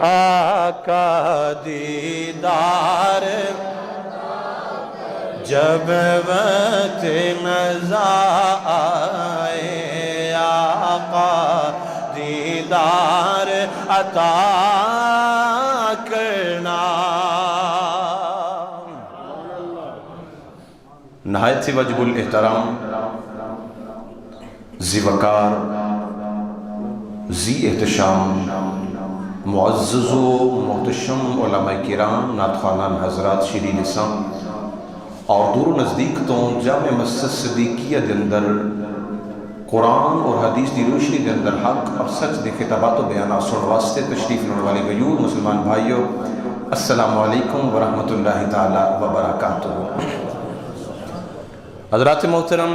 آقا دیدار جب وقت مزا آئے آقا دیدار عطا کرنا. نہایت سی وجب الاحترام ذی وقار ذی احتشام معزز و محتشم علماء کرام نعت خوانان حضرات شیرین لسان اور دور و نزدیک تو جامع مسجد صدیقیہ دے اندر قرآن اور حدیث دی روشنی دے اندر حق اور سچ دے خطابات و بیانات سن واسطے تشریف لنے والے غیور مسلمان بھائیو السلام علیکم ورحمۃ اللہ تعالی وبرکاتہ. حضرات محترم،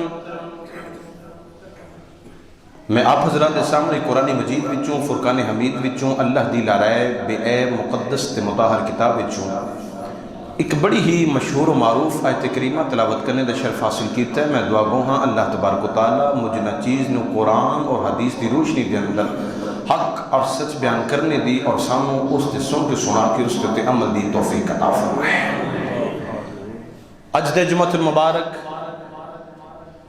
میں آپ حضرات کے سامنے قرآن مجید وچوں فرقان حمید وچوں اللہ دی لارائے بے اے مقدس تے مطہر کتاب وچوں ایک بڑی ہی مشہور و معروف آیت کریمہ تلاوت کرنے دا شرف حاصل کیتا ہے. میں دعا گو ہاں اللہ تبارک و تعالی مجھے نہ چیز نو قرآن اور حدیث دی روشنی دے اندر حق اور سچ بیان کرنے دی اور ساموں اس تے سن کے سنا کے اس تے عمل دی توفیق عطا فرمائے. اج دے جمعۃ المبارک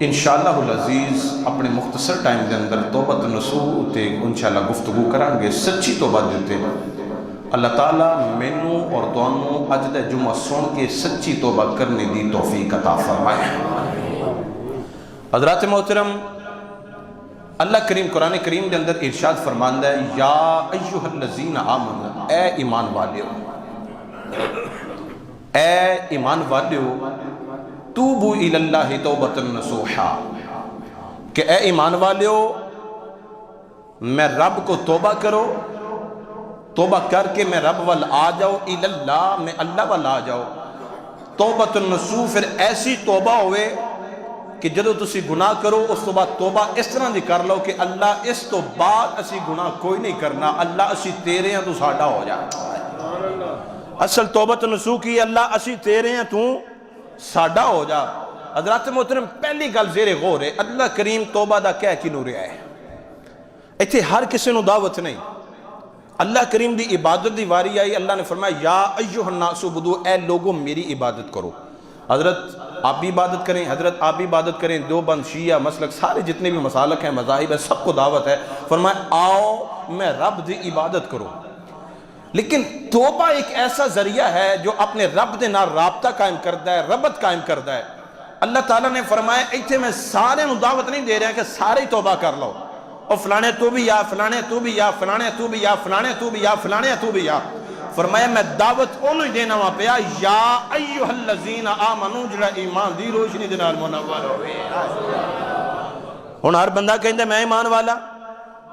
انشاءاللہ العزیز اپنے مختصر ٹائم دے اندر توبۃ نصوح تے انشاءاللہ گفتگو کریں گے. سچی توبہ دیتے اللہ تعالیٰ مینوں اور تانوں اج دے جمعہ سن کے سچی توبہ کرنے دی توفیق عطا فرمائے. حضرات محترم، اللہ کریم قرآن کریم دے اندر ارشاد فرماندا ہے یا ایھا الذین آمنوا، اے ایمان والیو، اے ایمان والیو توبو الی اللہ توبۃ نصوحا، کہ اے ایمان والیو میں رب کو توبہ کرو، توبہ کر کے میں رب وال آ جاؤ، الی اللہ میں اللہ وال آ جاؤ. توبۃ النصوح پھر ایسی توبہ ہوئے کہ جدو تسی گناہ کرو اس تو بعد توبہ اس طرح دی کر لو کہ اللہ اس تو بعد اسی گناہ کوئی نہیں کرنا، اللہ اسی تیرے ہیں تو ساڈا ہو جا. اصل توبۃ النصوح کی اللہ اسی تیرے ہیں تو ساڈا ہو جا. حضرات محترم، پہلی گل زیر غور ہے اللہ کریم توبہ دا کہہ کینوں رہا ہے. ایتھے ہر کسی نو دعوت نہیں، اللہ کریم دی عبادت دی واری آئی، اللہ نے فرمایا یا ایھا الناس اعبدوا، اے لوگوں میری عبادت کرو. حضرت آپ بھی عبادت کریں، حضرت آپ بھی عبادت کریں، دیوبند شیعہ مسلک سارے جتنے بھی مسالک ہیں مذاہب ہیں سب کو دعوت ہے. فرمایا آؤ میں رب دی عبادت کرو. لیکن توبہ ایک ایسا ذریعہ ہے جو اپنے رب دے نال رابطہ قائم کرتا ہے، ربط قائم کرتا ہے. اللہ تعالیٰ نے فرمایا ایتھے میں سارے نو دعوت نہیں دے رہا کہ سارے ہی توبہ کر لو، اور فلانے تو بھی یا فلانے تو بھی یا فلانے تو بھی یا فلانے تو بھی یا فلانے تو بھی یا. فرمایا میں دعوت انہوں ہی دینا وہاں پیا یا ایھا الذین آمنوا، جڑا ایمان دی روشنی دے نال منور ہوئے. ہن ہر بندہ کہندا میں ایمان والا،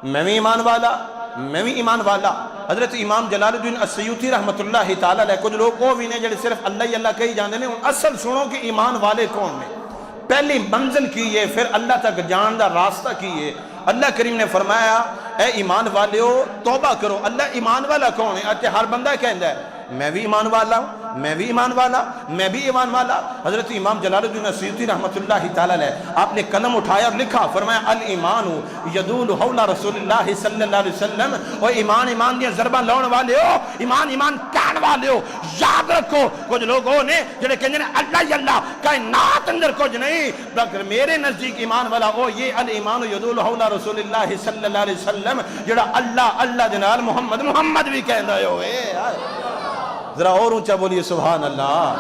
میں بھی ایمان والا، میں بھی ایمان والا. حضرت امام جلال الدین السیوطی رحمۃ اللہ تعالیٰ علیہ، کچھ لوگ وہ بھی نے جڑے صرف اللہ ہی اللہ کہی جاندے نے. اصل سنو کہ ایمان والے کون نے، پہلی منزل کی ہے، پھر اللہ تک جان دا راستہ کی ہے. اللہ کریم نے فرمایا اے ایمان والیو توبہ کرو. اللہ ایمان والا کون ہے؟ اچھا ہر بندہ کہندا ہے میں بھی ایمان والا ہوں، میں بھی ایمان والا، میں بھی ایمان والا. حضرت امام جلال الدین السیوطی رحمۃ اللہ تعالیٰ علیہ آپ نے قلم اٹھایا اور لکھا، فرمایا الایمان یدول حول رسول اللہ صلی اللہ علیہ وسلم. اور ایمان ایمان دیا ضربہ لاؤن والے ہو، ایمان ایمان کہن والے ہو. یاد رکھو کچھ لوگ وہ نے جڑے کہندے نے اللہ ہی اللہ، کائنات اندر کچھ نہیں، بلکہ میرے نزدیک ایمان والا وہ یہ الایمان یدول حول رسول اللہ صلی اللہ علیہ وسلم، جڑا اللہ اللہ دے نال محمد محمد بھی کہندا ہوئے. ذرا اور اونچا بولیے سبحان اللہ.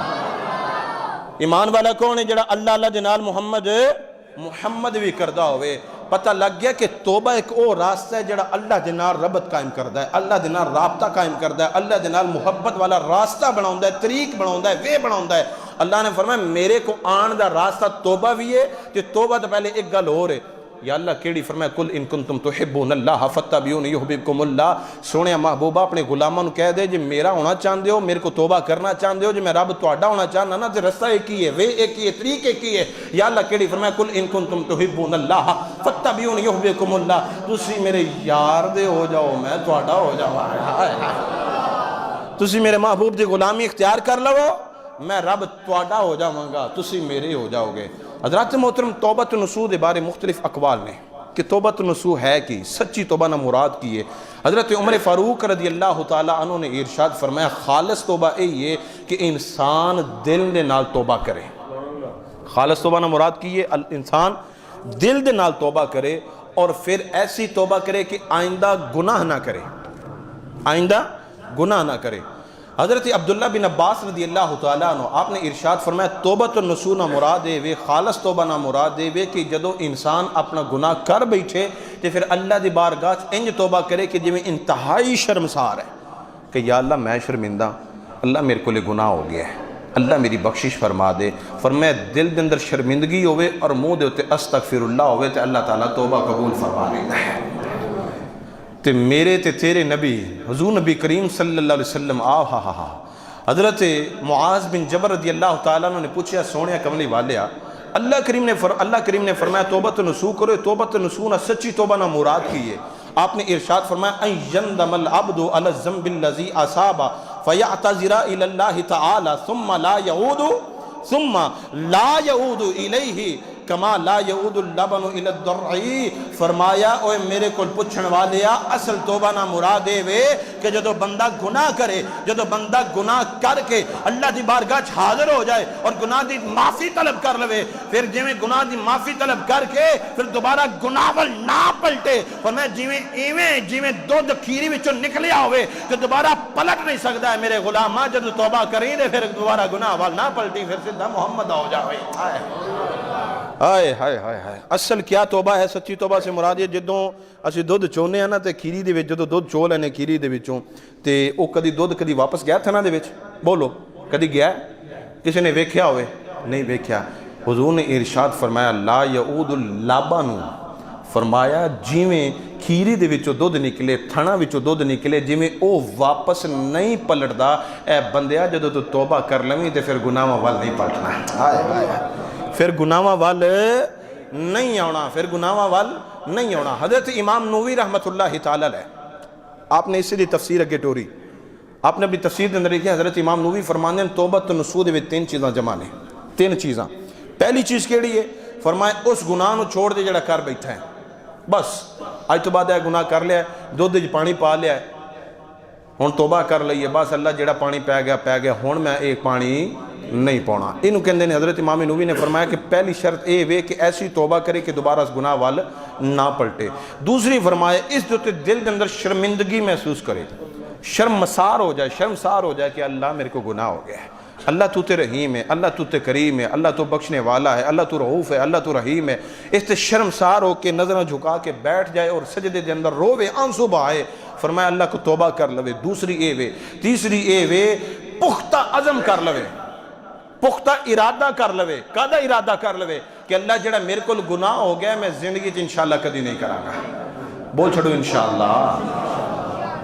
ایمان والا کون ہے؟ جڑا اللہ اللہ دے نال محمد محمد بھی کردہ ہوئے. پتہ لگ گیا کہ توبہ ایک او راستہ ہے جڑا اللہ دے نال ربط قائم کردا ہے، اللہ دے نال رابطہ قائم کردا ہے، اللہ دے نال محبت والا راستہ بناوندا ہے، طریق بناوندا ہے، وے بناوندا ہے. اللہ نے فرمایا میرے کو آن دا راستہ توبہ بھی ہے. کہ توبہ تو پہلے ایک گل ہو رہے یا اللہ کیڑی فرمایا کل ان کنتم تحبون اللہ فاتبعونی یحببکم اللہ. سونے محبوبہ اپنے غلاموں کہہ دے جی میرا ہونا چاہتے ہو، میرے کو توبہ کرنا چاہتے ہو، جی میں رب تہاڈا ہونا چاہنا نا، تو رستہ ایک ہی ہے، وے ایک ہی ہے، طریق ایک ہی ہے. یا اللہ کیڑی فرمایا کل ان کنتم تحبون اللہ فاتبعونی یحببکم اللہ. تسی میرے یار دے ہو جاؤ میں تہاڈا ہو جاواں. تسی میرے محبوب دی غلامی اختیار کر لو، میں رب تہاڈا ہو جاواں گا، تسی میرے ہو جاؤ گے. حضرات محترم، توبۃ النصوح دے بارے مختلف اقوال نے. کہ توبۃ نصوح ہے کی سچی توبہ نہ مراد کی ہے. حضرت عمر فاروق رضی اللہ تعالیٰ عنہ نے ارشاد فرمایا خالص توبہ یہ کہ انسان دل دے نال توبہ کرے. خالص توبہ نہ مراد کی ہے انسان دل دے نال توبہ کرے اور پھر ایسی توبہ کرے کہ آئندہ گناہ نہ کرے, آئندہ گناہ نہ کرے. حضرت عبداللہ بن عباس رضی اللہ تعالیٰ عنہ آپ نے ارشاد فرمایا توبۃ النصوح نہ مراد وے خالص توبہ نہ مراد وے کہ جدو انسان اپنا گناہ کر بیٹھے تو پھر اللہ دی بارگاہ انج توبہ کرے کہ جی میں انتہائی شرمسار ہے کہ یا اللہ میں شرمندہ, اللہ میرے کو لے گناہ ہو گیا ہے, اللہ میری بخشش فرما دے. فرمایا دل دے اندر شرمندگی ہوئے اور منہ دے ہوتے استغفر اللہ ہوئے تو اللہ تعالیٰ توبہ قبول فرما لیتا ہے. تے میرے تے تیرے نبی حضور نبی کریم صلی اللہ علیہ وسلم حضرت معاذ بن جبل رضی اللہ تعالیٰ نے پوچھا سونے کملی والیا اللہ کریم نے فرمایا توبۃ نصوح کرو, توبۃ نصوح نہ سچی توبہ نہ مراد کی ہے. آپ نے ارشاد فرمایا ان یندم العبد علی الذنب الذی اصاب فیعتذر الی اللہ تعالی ثم لا یعود الیہ کما لا یعود اللبن الی الضرعی. فرمایا اوے میرے کو پوچھن والیا اصل توبہ نہ مراد وے کہ جدو بندہ گناہ کرے, جدو بندہ گناہ کر کے اللہ دی بارگاہ حاضر ہو جائے اور گناہ دی معافی طلب کر لوے, پھر جویں گناہ دی معافی طلب کر کے پھر دوبارہ گناہ ول نہ پلٹے. فرمایا جویں دودھ کھیری وچوں نکلیا ہوئے کہ دوبارہ پلٹ نہیں سکتا ہے میرے غلاماں, جدو توبہ کریں دے پھر دوبارہ گناہ ول نہ پلٹی پھر سیدھا محمد ہو جاوے. ہائے ہائے ہائے ہائے. اصل کیا توبہ ہے؟ سچی توبہ سے مراد یہ جدوں اسی دودھ چونے ہیں نا تے کھیری دے وچ جدوں دودھ چو لینے کھیری دے وچوں تے او کدی دودھ کدی واپس گیا تھنا دے وچ؟ بولو کدی گیا ہے؟ کسی نے ویکھیا ہوئے؟ نہیں ویکھیا. حضور نے ارشاد فرمایا لا یعود اللبن, فرمایا جیویں کھیری دے وچوں دودھ نکلے تھنا وچوں دودھ نکلے جیویں او واپس نہیں پلٹدا. اے بندیا جدوں تو توبہ کر لویں تے پھر گناہاں وال نہیں پلٹنا. ہائے ہائے پھر گناہاں وال نہیں آنا, پھر گناہاں وال نہیں آنا. حضرت امام نووی رحمت اللہ تعالیٰ علیہ آپ نے اسی لیے تفسیر اگے ٹوری, آپ نے اپنی تفسیر دے اندر لکھا حضرت امام نووی فرماندے ہیں توبۃ نصوح دے وچ تین چیزاں جمع نے, تین چیزاں. پہلی چیز کیڑی ہے؟ فرمایا اس گناہ نو چھوڑ دے جڑا کر بیٹھا ہے, بس اج تو بعد ہے گناہ کر لیا ہے, دودھ وچ پانی پا لیا ہے, ہن توبہ کر لئیے, بس اللہ جڑا پانی پی گیا ہن میں ایک پانی نہیں پاؤنا. انہوں کہندے نے حضرت امام نووی نے فرمایا کہ پہلی شرط اے وے کہ ایسی توبہ کرے کہ دوبارہ اس گناہ وال نہ پلٹے. دوسری فرمایا اس جو دل کے اندر شرمندگی محسوس کرے, شرمسار ہو جائے کہ اللہ میرے کو گناہ ہو گیا ہے, اللہ تو تے رحیم ہے, اللہ تو تے کریم ہے, اللہ تو بخشنے والا ہے, اللہ تو رؤوف ہے, اللہ تو رحیم ہے. اس تے شرمسار ہو کے نظریں جھکا کے بیٹھ جائے اور سجدے دے اندر روے آنسو بہائے. فرمایا اللہ کو توبہ کر لوے. دوسری اے وے. تیسری اے وے پختہ عزم کر لوے, پختہ ارادہ کر لوے. کدا ارادہ کر لوے کہ اللہ جڑا میرے کو گناہ ہو گیا میں زندگی انشاءاللہ کدی نہیں کراں گا. بول چھڑو انشاءاللہ,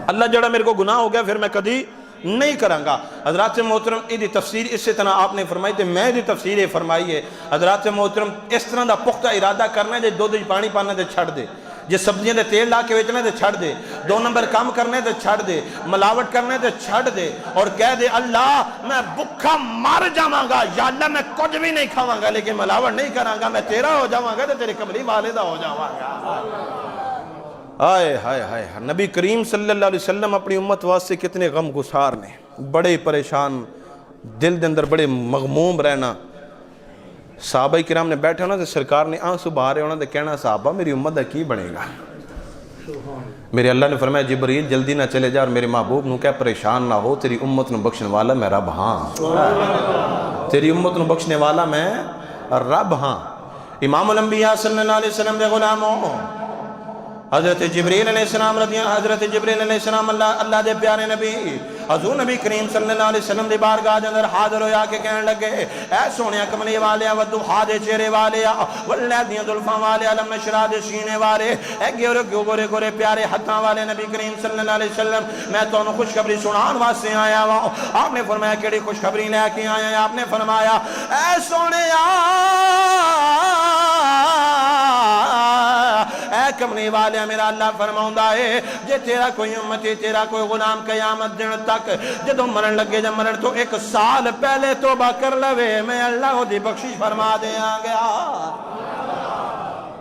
اللہ جڑا میرے کو گناہ ہو گیا پھر میں کدی نہیں کراں گا. حضرات محترم یہ تفسیر اسی طرح آپ نے فرمائی تے میں دی تفسیر فرمائی ہے. حضرات محترم اس طرح دا پختہ ارادہ کرنا ہے, دودھ وچ پانی پانا تے چھڑ دے, جی سبزیاں دے تیل لا کے بیچنا تے چھڑ دے, 2 نمبر کام کرنے تے چھڑ دے, ملاوٹ کرنے تے چھڑ دے اور کہہ دے اللہ میں بھکھا مر جاواں گا, یا اللہ میں کچھ بھی نہیں کھاواں گا لیکن ملاوٹ نہیں کراں گا, میں تیرا ہو جاواں گا تے تیرے کملی والے دا ہو جاواں گا. ہائے ہائے ہائے. نبی کریم صلی اللہ علیہ وسلم اپنی امت واسطے کتنے غم گسار نے, بڑے پریشان, دل دے اندر بڑے مغموم رہنا. صحابہ کرام نے بیٹھا ہونا تو سرکار نے آنسو بہا رہے ہونا تو کہنا صحابہ میری امت دا کی بنے گا. میرے اللہ نے فرمایا جبریل جلدی نہ چلے جا اور میرے محبوب نو کہہ پریشان نہ ہو, تیری امت نو بخشنے والا میں رب ہاں, تیری امت نو بخشنے والا میں رب ہاں. امام الانبیاء صلی اللہ علیہ وسلم دے غلاموں حضرت جبریل علیہ السلام حضرت جبریل علیہ السلام اللہ دے پیارے نبی حضور نبی کریم صلی اللہ علیہ وسلم دی بارگاہ دے اندر حاضر ہویا کے کہنے لگے اے سونیا کملی والے والضحیٰ دے چہرے والے واللیدیاں زلفاں والے علم نشرہ دے سینے والے اے گورے گورے پیارے ہتھاں والے نبی کریم صلی اللہ علیہ وسلم میں تو انہوں خوشخبری سنان واسطے آیا ہوں. آپ نے فرمایا کیڑی خوشخبری لے کے آیا ہیں؟ آپ نے فرمایا اے سونیا اے کملی والے میرا اللہ فرماؤندا ہے جے تیرا کوئی امتی تیرا کوئی غلام قیامت دن تک جدو مرن لگے جب مرن تو 1 سال پہلے توبہ کر لوے میں اللہ دی بخشش فرما دیا گیا.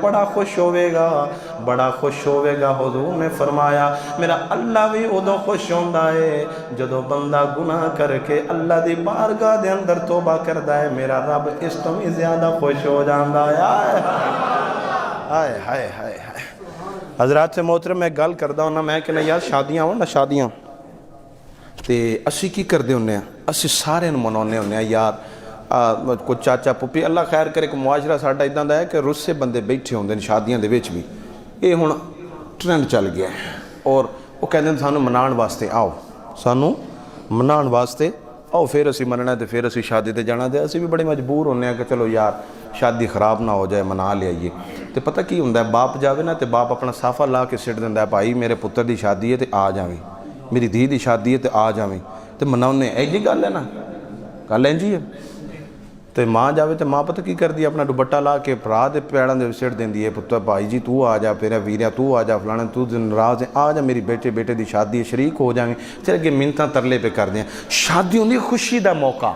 بڑا خوش ہوئے گا، بڑا خوش ہوئے گا۔ حضور نے فرمایا میرا اللہ بھی ادو خوش ہوندہ ہے جدو بندہ گناہ کر کے اللہ دی بارگاہ دے اندر توبہ کردہ ہے، میرا رب اس تو بھی زیادہ خوش ہو جاندہ ہے۔ آئے ہائے ہائے ہائے حضرات سے محترم میں گل کردہ ہوں نا، میں کہنا یار شادیاں ہوں نا شادیاں تے اسی کی کر دے ہونے ہیں، اسی سارے منونے ہونے ہیں یار، کوئی چاچا پپی اللہ خیر کرے کہ معاشرہ ساڑھا ادھاں دا ہے کہ رسے بندے بیٹھے ہوندے ہیں شادیاں دے ویچ بھی، یہ ہون ٹرینڈ چل گیا ہے اور وہ کہتے ہیں سانو منان واسطے آؤ، سانو منان واسطے آؤ، پھر اسی مننا تے پھر اسی شادی تے جانا دے، اسی بھی بڑے مجبور ہونے ہیں کہ چلو یار شادی خراب نہ ہو جائے منا لے آئیے۔ تے پتہ کی ہوندہ ہے باپ جاوے نا تے باپ اپنا صافہ لا کے سٹ دیندہ ہے بھائی میرے پتر دی شادی ہے تے آ جاویں، میری دھی دی شادی ہے تے آ جاویں، تے مناؤنے اے جی گل ہے نا، گل ہے جی ہے۔ تے ماں جاوے تے ماں پتہ کی کر دی اپنا دوپٹہ لا کے بھرا دے پیڑاں دے سٹ دیندی ہے، پتر بھائی جی تو آ جا، پھر ویریا تو آ جا، فلانے تو ناراض ہے آ جا، میری بیٹے دی شادی ہے شریک ہو جائیں گے، چلے کہ منتاں ترلے پہ کر دیں۔ شادی ہوندی خوشی دا موقع،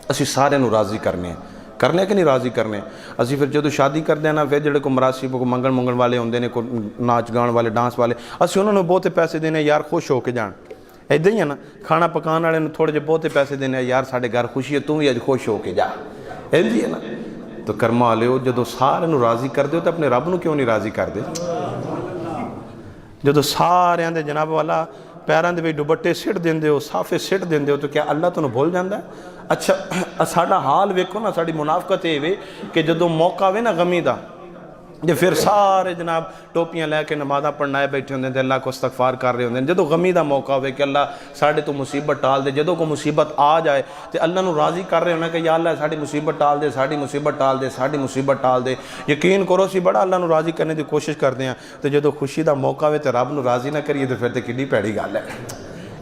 اسی سارے نو راضی کرنے کہ نہیں راضی کرنے، اسی پھر جدو شادی کر دینا پھر جڑے کو مراسی کو منگن والے ہوندے نے، کو ناچ گان والے ڈانس والے، اسی انہوں نے بہتے پیسے دینے یار خوش ہو کے جان، ایدھا ہی ہے نا، کھانا پکان والے تھوڑے جے بہتے پیسے دینے یار ساڑھے گھر خوشی ہے تم بھی اج خوش ہو کے جا، ایدھا ہی ہے نا۔ تو کرما والے ہو جدو سارے نو راضی کر دے ہو تو اپنے رب نو کیوں نہیں راضی کر دے؟ جدو سارے آندے جناب والا پیران دے بھی دوپٹے سٹ دیندے ہو، صافے سٹ دیندے ہو، تو کیا اللہ تو نو بھول جاندہ ہے؟ اچھا ساڑھا حال ویکھو نا، ساڑھی منافقت ہے کہ جدو موقع ہوئے نا غمی دا، جب پھر سارے جناب ٹوپیاں لے کے نمازہ پڑھنا ہے بیٹھے ہوندے ہیں، اللہ کو استغفار کر رہے ہوندے ہیں، جدو غمی دا موقع ہوئے کہ اللہ ساڑھے تو مصیبت ٹال دے، جدو کو مصیبت آ جائے تو اللہ نو راضی کر رہے ہونا کہ یا اللہ ساڑھی مصیبت ٹال دے، ساڑھی مصیبت ٹال دے، ساڑھی مصیبت ٹال دے، یقین کرو سی بڑا اللہ نو راضی کرنے دی کوشش کرتے ہیں، تو جدو خوشی دا موقع ہوئے تو رب نو راضی نہ کریے تو پھر تے کڈی پیڑی گل ہے۔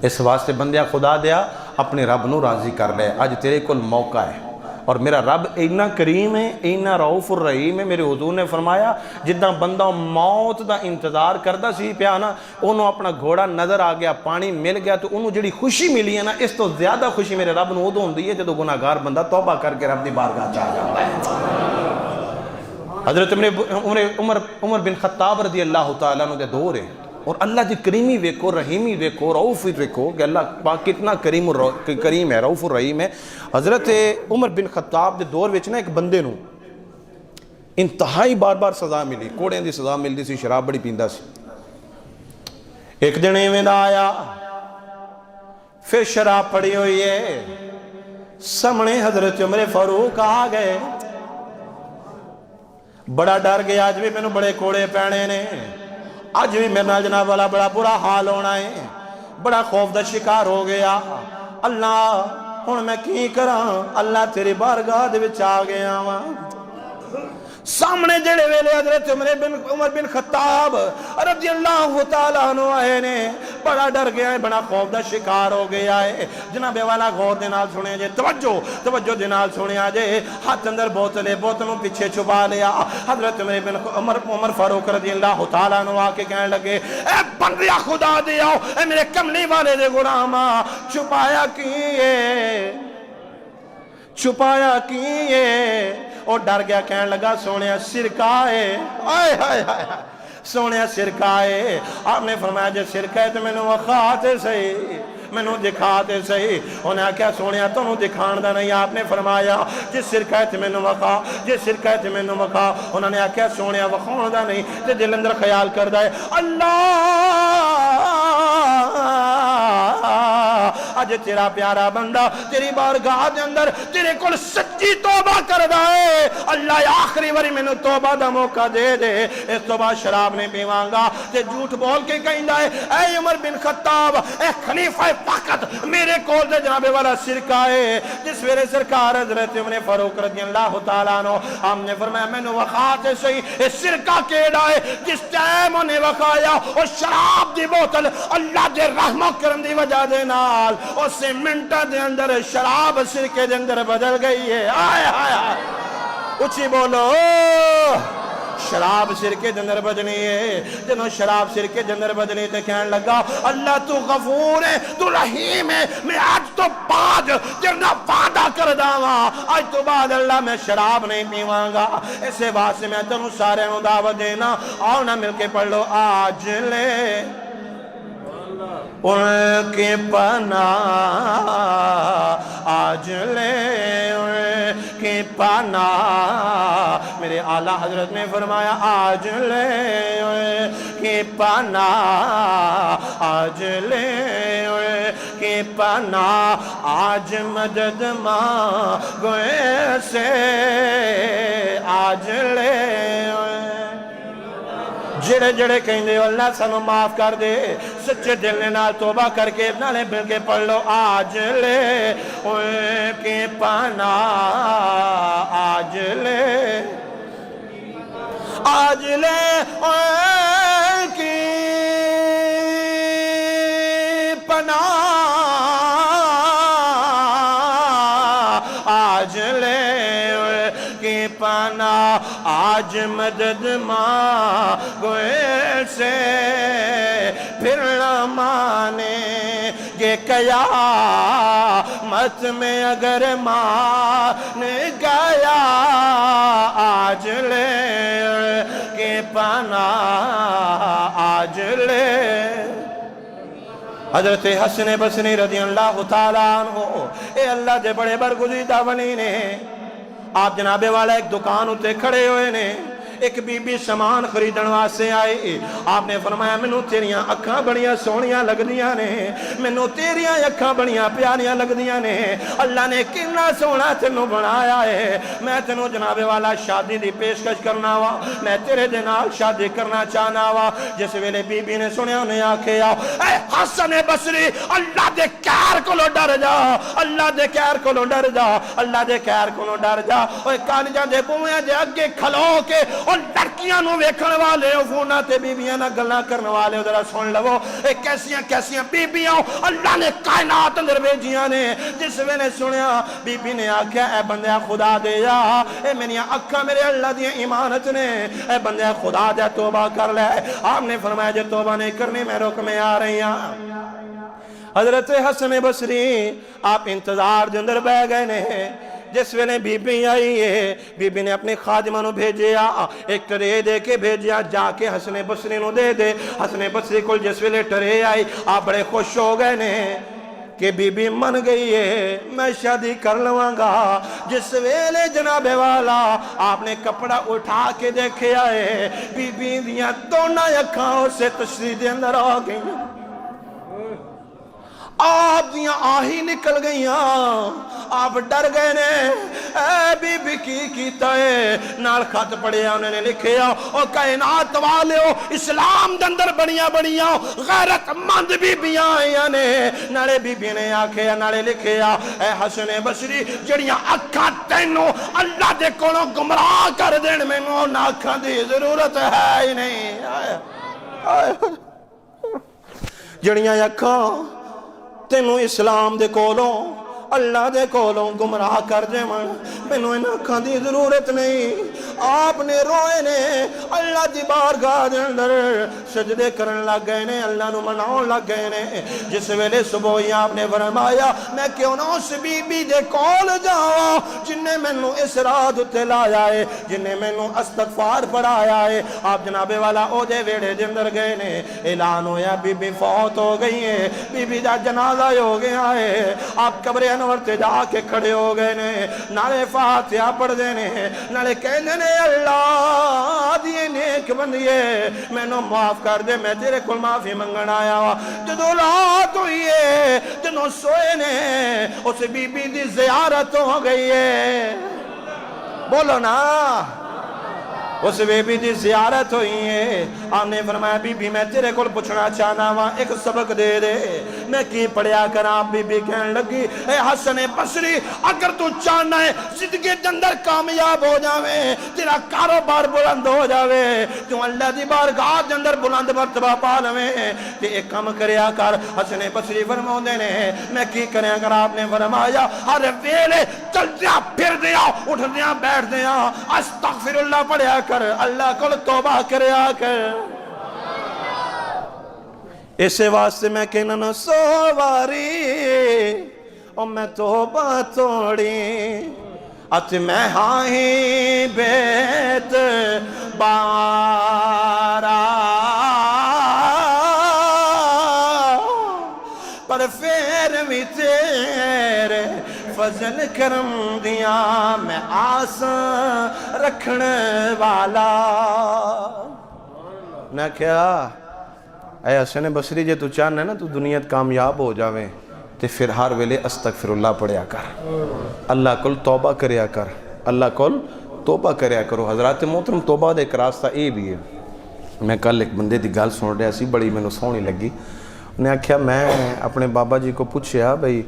اس واسطے بندیا خدا دیا اپنے رب نو راضی کر لے، آج تیرے کل موقع ہے، اور میرا رب اینا کریم ہے، اینا رعوف الرحیم ہے۔ میرے حضور نے فرمایا جدہ بندہ موت دا انتظار کردہ سی پیا نا، انہوں اپنا گھوڑا نظر آ گیا، پانی مل گیا، تو انہوں جڑی خوشی ملی ہے نا، اس تو زیادہ خوشی میرے رب نو ادو ہوندی ہے جدو گناہگار بندہ توبہ کر کے رب دی بارگاہ چاہ جاتا ہے۔ حضرت عمر بن خطاب رضی اللہ تعالیٰ عنہ دے دور ہے، اور اللہ جی کریمی ویکو، رحیمی ویکو، رعوف ویکو کہ اللہ پاک کتنا کریم ہے، رعوف الرحیم ہے۔ حضرت عمر بن خطاب دے دور وچ نا ایک بندے نو انتہائی بار بار سزا ملی، کوڑیں دی سزا ملدی سی، شراب بڑی پیندہ سی۔ ایک دن ایویں دا آیا، پھر شراب پڑی ہوئی ہے، سامنے حضرت عمر فاروق آ گئے، بڑا ڈر گیا، آج بھی میں نے بڑے کوڑے پینے نے، آج بھی میرے نال جناب والا بڑا برا حال ہونا ہے، بڑا خوف دا شکار ہو گیا۔ اللہ ہن میں کی کراں، اللہ تیری بارگاہ دے وچ آ گیا واں۔ سامنے جڑے ویلے حضرت عمر بن خطاب رضی اللہ تعالیٰ عنہ آئے نے، بڑا ڈر گیا ہے، بڑا خوف دا شکار ہو گیا ہے۔ جناب والا غور دے نال سنے جے، توجہ دے نال سنے جے، ہاتھ اندر بوتلے، بوتلوں پیچھے چھپا لیا۔ حضرت عمر فاروق رضی اللہ تعالیٰ عنہ آ کے کہنے لگے، اے بندیا خدا دیا، اے میرے کملی والے دے غلاما، چھپایا کیے اور ڈر گیا، کہنے لگا سونیا سرکہ ہے، آئے ہائے ہائے سونیا سرکہ ہے۔ آپ نے فرمایا جے سرکہ ہے تو میں نے وقاتے صحیح، میں نے دکھاتے صحیح۔ انہیں کیا سونیا تو نے دکھان دا نہیں، آپ نے فرمایا جے سرکہ ہے تو میں نے وقا، جے سرکہ ہے تو میں نے وقا۔ انہوں نے کیا سونیا وقان دا نہیں، تے دل اندر خیال کردہ ہے اللہ اج تیرا پیارا بندہ تیری بارگاہ دے اندر تیرے کل سچی توبہ کردہ ہے، اللہ آخری وری میں نے توبہ دا موقع دے دے، اس توبہ شراب نہیں پیوانگا۔ تے جھوٹ بول کے کہیں دائے، اے عمر بن خطاب، اے خلیفہ فقط میرے کول دے جناب والا سرکہ ہے، جس میرے سرکار حضرت عمر فاروق رضی اللہ تعالیٰ عنہ ہم نے فرمایا میں نے وقاتے صحیح، اے سرکہ کیڑا ہے جس ٹائم انہیں وقایا اور شراب دی بوتل اللہ دے رحم و کرم دی وجہ دے نال اس سے منٹہ دے اندر شراب سرکے دے اندر بدل گئی ہے۔ آئے آئے آئے اچھی بولو شراب سرکے دے اندر بجنی ہے جنہوں شراب سرکے دے اندر بجنی تے کہنے لگا اللہ تو غفور ہے تو رحیم ہے میں آج تو بعد جرنا وعدہ کر داوا آج تو بعد اللہ میں شراب نہیں پیواں گا اسے واسطے میں تنوں سارے نوں دعوت دینا آؤ نہ مل کے پڑھ لو آج لے ان کے پناہ آج لے ان کے پناہ میرے اعلیٰ حضرت نے فرمایا آج لے ان کے پناہ آج لے ان کے پناہ آج مدد مانگوے سے آج لے جڑے جڑے کہیں دے اللہ سانو معاف کر دے سچے دل نے نال توبہ کر کے نالے مل کے پڑھ لو آج لے ان کے پناہ آج لے ان کی پناہ آج لے کی پناہ آج مدد مانگوے سے پھر نہ مانے گے قیامت میں اگر مان گیا آج لے کی پناہ آج لے حضرت حسن بصری رضی اللہ تعالیٰ عنہ اے اللہ دے بڑے برگزیدہ بنی نے آپ جناب والا ایک دکان اتے کھڑے ہوئے نے ایک بی بی سامان خریدن واسطے آئے آپ نے فرمایا مینوں تیریاں اکھاں بڑیاں سونیاں لگدیاں نے مینوں تیریاں اکھاں بڑیاں پیاریاں لگدیاں نے اللہ نے کتنا سونا تینوں بنایا ہے میں تینوں جناب والا شادی دی پیشکش کرنا وا میں تیرے دے نال شادی کرنا چاہنا وا جس ویلے بی بی نے سنیا انہیں آکھیا اے حسن بصری اللہ دے قہر کولوں ڈر جا اللہ دے قہر کولوں ڈر جا اللہ دے قہر کولوں ڈر جا اوے کالجاں دے بوئیاں دے اگے کھلو کے اور لڑکیاں نو ویکھن والے ہو فونا تے بیبیاں نہ گلاں کرن والے ہو ذرا سن لو اے کیسیاں کیسیاں بیبیاں اللہ نے کائنات اندر بھیجیاں نے جس ویلے سنیا بی بی نے آکھیا اے بندہ خدا دے یا اے میریاں اکھاں میرے اللہ دی ایمانت نے اے بندہ خدا دے توبہ کر لے آپ نے فرمایا جے توبہ نہیں کرنی میں رک میں آ رہی ہوں حضرت حسن بصری آپ انتظار دے اندر بہ گئے نے جس ویلے بی بی آئی ہے بی بی نے اپنے خادمہ نو بھیجیا ایک ٹرے دے کے بھیجیا جا کے حسن بصری نو دے دے حسن بصری کو جس ویلے ٹرے آئی آپ بڑے خوش ہو گئے نے کہ بی بی من گئی ہے میں شادی کر لوں گا جس ویلے جناب والا آپ نے کپڑا اٹھا کے دیکھے آئے بی بی دیاں دونوں اکھاں سے تشریح دے اندر آ گئی آپ دیاں آہی نکل گئیاں آپ ڈر گئے نے اے بی بی کی کیتا ہے نال خط پڑھیا انہوں نے لکھیا او کائنات والے ہو اسلام دندر بڑیاں بڑیاں غیرت مند بی بیاں آئیاں نے نالے بی بی نے آکھیا نالے لکھیا اے حسن بصری جڑیاں اکھاں تینوں اللہ دے کولوں گمراہ کر دین مینوں نہ اکھاں دی ضرورت ہے ہی نہیں جڑیاں اکھاں تینوں اسلام دے کولوں اللہ دے کولوں گمراہ کر دے من مینوں انہاں اکھاں دی ضرورت نہیں آپ نے روئے نے اللہ دی بارگاہ دے اندر سجدے کرن لگ گئے نے اللہ نو مناؤں لگ گئے نے جس ویلے صبح ہی آپ نے فرمایا میں کیوں نہ اس بی بی دے کول جاواں جن نے مینوں اس راہ تے لایا ہے جن نے مینوں استغفار پڑھایا ہے آپ جناب والا او دے ویڑے دے اندر گئے نے اعلان ہویا بی بی فوت ہو گئی ہے بی بی دا جنازہ ہو گیا ہے آپ قبر انور تے جا کے کھڑے ہو گئے نے نالے فاتحہ پڑھ دینے نالے کہنے نے اللہ دیئے نیک بندیے میں نو معاف کر دے میں تیرے کل معافی منگن آیا ہوا جدو رات ہوئی ہے جنو سوئے نے اس بی بی دی زیارت ہو گئی ہے بولو نا اس بی بی دی زیارت ہوئی ہے آپ نے فرمایا بی بی میں تیرے کل پوچھنا چاہنا ہوا ایک سبق دے دے میں کی پڑھیا کراں بی بی کہنے لگی اے حسن بصری اگر تو چاہنا ہے زندگی اندر کامیاب ہو جاوے تیرا کاروبار بلند ہو جاوے تو اللہ دی بارگاہ دے اندر بلند مرتبہ پا لویں تے ایک کام کریا کر حسن بصری فرماؤندے نے میں کی کریا کر آپ نے فرمایا ہر ویلے چلدیا پھر بیٹھدیا اٹھدیا بیٹھدیا استغفراللہ پڑھیا کر، اللہ کو توبہ کریا کر۔ اسے واسطے میں کہنا نہ سواری او میں توبہ توڑی ات میں ہاں ہی بیت بارا پر پھر بھی تیرے فضل کرم دیا میں آس رکھن والا۔ نہ کیا اے حسن بصری جے تو چاہنا ہے نا تو دنیا کامیاب ہو جاویں تے پھر ہر ویلے استغفراللہ پڑھیا کر، اللہ کل توبہ کریا کر، اللہ کل توبہ کریا کرو۔ حضرات محترم توبہ دے ایک راستہ اے بھی ہے۔ میں کل ایک بندے دی گل سن رہا سی، بڑی میں سونی لگی۔ انہیں آکھیا میں اپنے بابا جی کو پوچھیا بھئی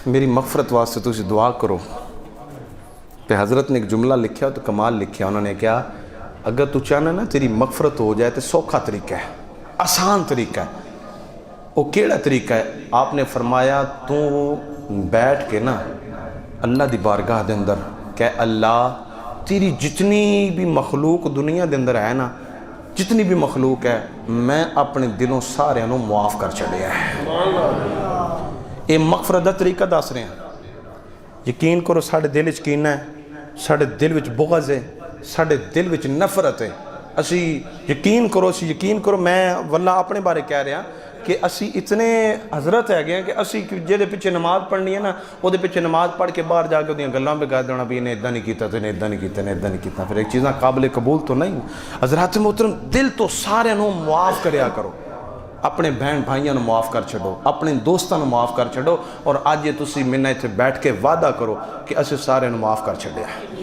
میری مغفرت واسطے تسی دعا کرو، پہ حضرت نے ایک جملہ لکھیا تو کمال لکھیا، انہوں نے کہا اگر تو چاہنا نا تیری مغفرت ہو جائے تو سوکھا طریقہ ہے، آسان طریقہ ہے۔ وہ کیڑا طریقہ ہے؟ آپ نے فرمایا تو بیٹھ کے نا اللہ دی بارگاہ دے اندر کہ اللہ تیری جتنی بھی مخلوق دنیا دے اندر ہے نا، جتنی بھی مخلوق ہے میں اپنے دلوں سارے انہوں معاف کر چڑھیا ہے۔ یہ مغفرت دا طریقہ دس رہے ہیں۔ یقین کرو ساڑھے دل وچ کینہ ہے، ساڑھے دل وچ بغض ہے، ساڑھے دل وچ نفرت ہے۔ اسی یقین کرو میں واللہ اپنے بارے کہہ رہا کہ اسی اتنے حضرت ہے گئے کہ اسی جہدے پیچھے نماز پڑھنی ہے نا وہ دے پیچھے نماز پڑھ کے باہر جا کے وہ گلاں پہ گا دینا بھی انہیں ادھا نہیں کیتا تو انہیں ادھا نہیں کیتا انہیں ادھا نہیں کیتا، پھر ایک چیزاں قابل قبول تو نہیں۔ حضرات محترم دل تو سارے انہوں معاف کریا کرو، اپنے بہن بھائیاں معاف کر چھڑو، اپنے دوستاں معاف کر چھڑو، اور آج یہ تسی منہ اتنے بیٹھ کے وعدہ کرو کہ اسی سارے معاف کر چھڑیا ہے،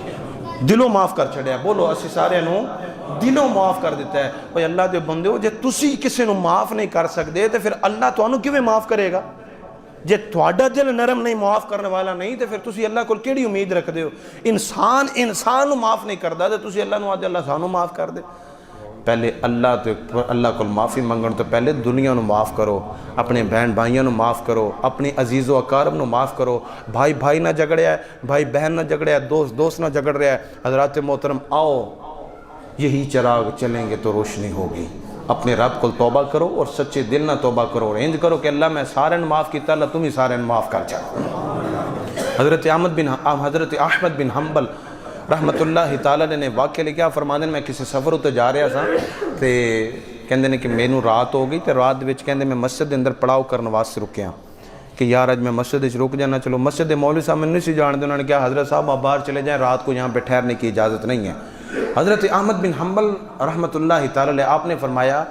دلوں معاف کر چھڑیا۔ بولو اسی سارے دلوں معاف کر دیتا ہے۔ بھئی اللہ دے بندے ہو جے تسی کسی نو معاف نہیں کر سکتے تو پھر اللہ تو انہوں کیوں معاف کرے گا؟ جے تھوڑا دل نرم نہیں معاف کرنے والا نہیں تو پھر تسی اللہ کو کیڑی امید رکھ دے ہو؟ انسان نو معاف نہیں کردا تو تسی اللہ نو آج اللہ سانو معاف کر دے۔ پہلے اللہ کو معافی منگن تو پہلے دنیا نو معاف کرو، اپنے بہن بھائیوں نو معاف کرو، اپنے عزیز و اقارب نو معاف کرو۔ بھائی بھائی نہ جھگڑیا ہے، بھائی بہن نہ جھگڑیا ہے، دوست نہ جھگڑ رہا ہے۔ حضرات محترم آؤ یہی چراغ چلیں گے تو روشنی ہوگی۔ اپنے رب کو توبہ کرو اور سچے دل نہ توبہ کرو، اور انج کرو کہ اللہ میں سارے معاف کیتا، اللہ تم ہی سارے معاف کر چاہو۔ حضرت احمد بن حنبل رحمت اللہ تعالیٰ نے واقعہ لکھا، فرمانے میں کسی سفر ہوتے جا رہا تھا تے کہندے نے کہ مینوں رات ہو گئی تے رات وچ کہندے میں مسجد دے اندر پڑاؤ کرنے واسطے رکیا کہ یار آج میں مسجد وچ رک جانا، چلو مسجد دے مولوی صاحب میں نہیں سی جان دے، انہوں نے کہا حضرت صاحب آپ باہر چلے جائیں، رات کو یہاں پہ ٹھہرنے کی اجازت نہیں ہے۔ حضرت احمد بن حنبل رحمت اللہ تعالیٰ آپ نے فرمایا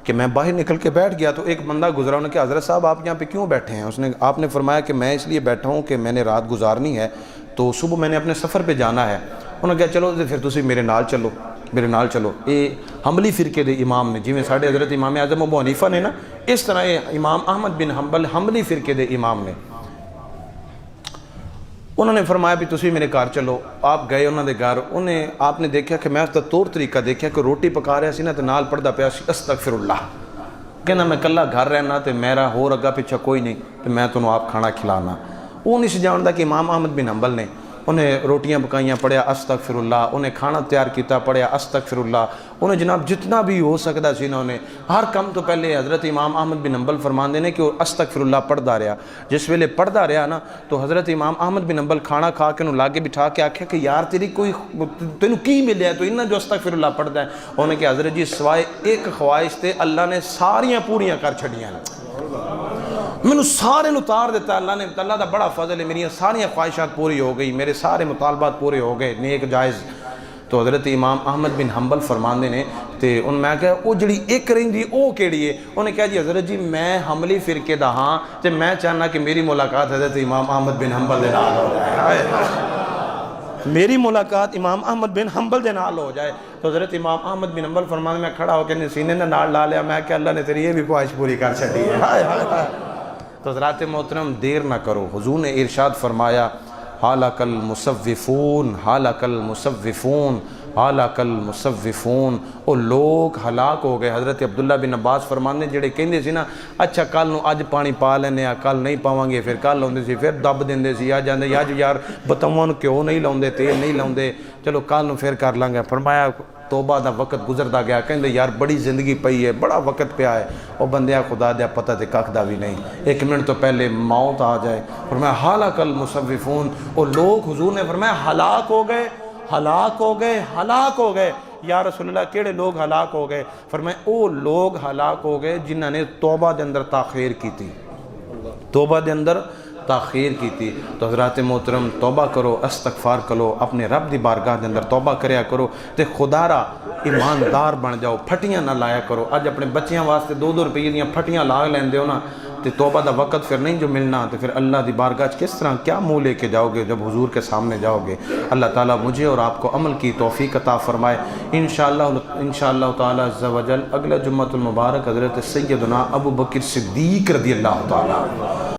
کہ میں باہر نکل کے بیٹھ گیا تو ایک بندہ گزرا، انہوں نے کہا حضرت صاحب آپ یہاں پہ کیوں بیٹھے ہیں؟ آپ نے فرمایا کہ میں اس لیے بیٹھا ہوں کہ میں نے رات گزارنی ہے تو صبح میں نے اپنے سفر پہ جانا ہے۔ انہوں نے کہا چلو پھر تسی میرے نال چلو۔ یہ حنبلی فرقے دے امام نے، جی میں ساڑھے حضرت امام اعظم ابو حنیفہ نے نا، اس طرح امام احمد بن حنبل حنبلی فرقے دے امام نے۔ انہوں نے فرمایا بھی تسی میرے گھر چلو۔ آپ گئے انہوں نے گھر، آپ نے دیکھا کہ میں اس کا طور طریقہ دیکھا کہ روٹی پکا رہا سی نا تو نال پڑھدا پیا سی استغفراللہ، کہنا میں کلا گھر رہنا تو میرا ہور اگا پیچھا کوئی نہیں تو میں تمہیں آپ کھانا کھلانا۔ وہ نہیں سی جانتا کہ امام احمد بن حنبل نے انہیں روٹیاں پکائیاں پڑھیا استغفراللہ، انہیں کھانا تیار کیتا پڑھیا استغفراللہ، انہیں جناب جتنا بھی ہو سکتا سی نا انہیں ہر کم تو پہلے حضرت امام احمد بن حنبل فرماندے نے کہ وہ استغفراللہ پڑھدا رہا۔ جس ویلے پڑھدا رہا نا تو حضرت امام احمد بن حنبل کھانا کھا کے انہوں لاگے بٹھا کے آکھیا کہ یار تینوں کی ملیا ہے تو انہاں جو استغفراللہ پڑھدا ہے؟ انہوں نے کہ حضرت جی سوائے ایک خواہش تے اللہ نے ساریاں پوریاں کر چھڑیاں، میں نے سارے اتار دیتا اللہ نے، اللہ دا بڑا فضل ہے، میری ساری خواہشات پوری ہو گئی، میرے سارے مطالبات پورے ہو گئے نیک جائز۔ تو حضرت امام احمد بن حنبل فرماندے نے تے ان میں کہا وہ جڑی ایک رہندی او کیڑی ہے؟ انہوں نے کہا جی حضرت جی میں حنبلی فرقے دا ہاں تے میں چاہنا کہ میری ملاقات حضرت امام احمد بن حنبل دے نال ہو جائے، میری ملاقات امام احمد بن حنبل دے نال ہو جائے۔ تو حضرت امام احمد بن حنبل فرماندے میں کھڑا ہو کے سینے نے نال لا لیا، میں کہ اللہ نے تیری یہ بھی خواہش پوری کر چھڈی ہے۔ تو حضرات محترم دیر نہ کرو، حضور نے ارشاد فرمایا حالک المصوفون، حالک المصوفون، ہلاک المصوفون، وہ لوگ ہلاک ہو گئے۔ حضرت عبداللہ بن عباس فرمانے جڑے کہندے سی نا اچھا کل نو اج پانی پا لینے کل نہیں پاواں گے، پھر کل لاؤندے سی، پھر دب دیندے سی، آ جاندے یار بتاواں نو کیوں نہیں لاؤندے، تیل نہیں لاؤندے، چلو کل نو پھر کر لیں گے۔ فرمایا توبہ دا وقت گزردا گیا، کہندے یار بڑی زندگی پئی ہے، بڑا وقت پیا ہے، او بندیا خدا دیا پتہ تے ککھ دا بھی نہیں، 1 منٹ تو پہلے موت آ جائے۔ فرمایا ہلاک المصوفون، وہ لوگ حضور نے فرمایا ہلاک ہو گئے، ہلاک ہو گئے، ہلاک ہو گئے۔ یا رسول اللہ کیڑے لوگ ہلاک ہو گئے؟ فرمایا او لوگ ہلاک ہو گئے جنہاں نے توبہ دے اندر تاخیر کی تھی، توبہ دے اندر تاخیر کی تھی۔ تو حضرات محترم توبہ کرو، استغفار کرو، اپنے رب دی بارگاہ دے اندر توبہ کریا کرو تے خدا را ایماندار بن جاؤ، پھٹیاں نہ لایا کرو۔ اج اپنے بچیاں واسطے 2-2 روپے دیاں پھٹیاں لا لیندے ہو نا تے توبہ دا وقت پھر نہیں جو ملنا، تو پھر اللہ دی بارگاہ کس طرح کیا منہ لے کے جاؤ گے جب حضور کے سامنے جاؤ گے؟ اللہ تعالیٰ مجھے اور آپ کو عمل کی توفیق عطا فرمائے۔ انشاءاللہ تعالیٰ عز و جل اگلا جمعۃ المبارک حضرت سیدنا ابو بکر صدیق رضی اللہ تعالیٰ